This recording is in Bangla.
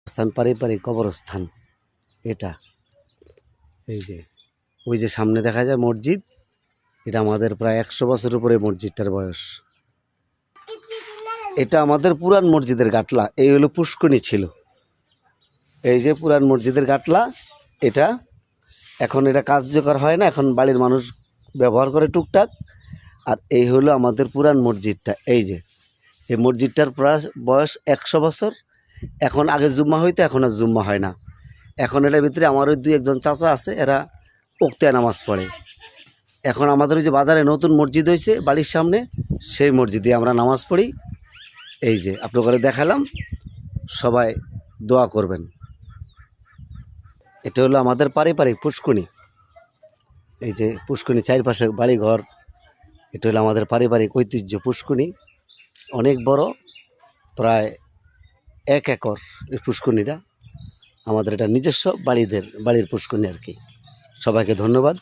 স্থান পারিবারিক কবরস্থান এটা। এই যে ওই যে সামনে দেখা যায় মসজিদ, এটা আমাদের প্রায় 100 বছর উপরে মসজিদটার বয়স। এটা আমাদের পুরান মসজিদের গাটলা। এই হলো পুষ্করণী ছিল, এই যে পুরান মসজিদের গাটলা এটা। এখন এটা কার্যকর হয় না, এখন বাড়ির মানুষ ব্যবহার করে টুকটাক। আর এই হলো আমাদের পুরান মসজিদটা। এই যে এই মসজিদটার প্রায় বয়স 100 বছর। এখন আগে জুম্মা হইতো, এখন আর জুম্মা হয় না। এখন এটার ভিতরে আমার ওই 2-1 চাচা আছে, এরা ওক্তিয়া নামাজ পড়ে। এখন আমাদের ওই যে বাজারে নতুন মসজিদ হয়েছে বাড়ির সামনে, সেই মসজিদে আমরা নামাজ পড়ি। এই যে আপনাদের দেখালাম, সবাই দোয়া করবেন। এটা হলো আমাদের পারিবারিক পুষ্করণী। এই যে পুষ্করণী চারপাশে বাড়িঘর, এটা হলো আমাদের পারিবারিক ঐতিহ্য পুষ্করণী। অনেক বড়, প্রায় 1 একর এই পুষ্করণীটা। আমাদের এটা নিজস্ব বাড়ির পুষ্করণী আর কি। সবাইকে ধন্যবাদ।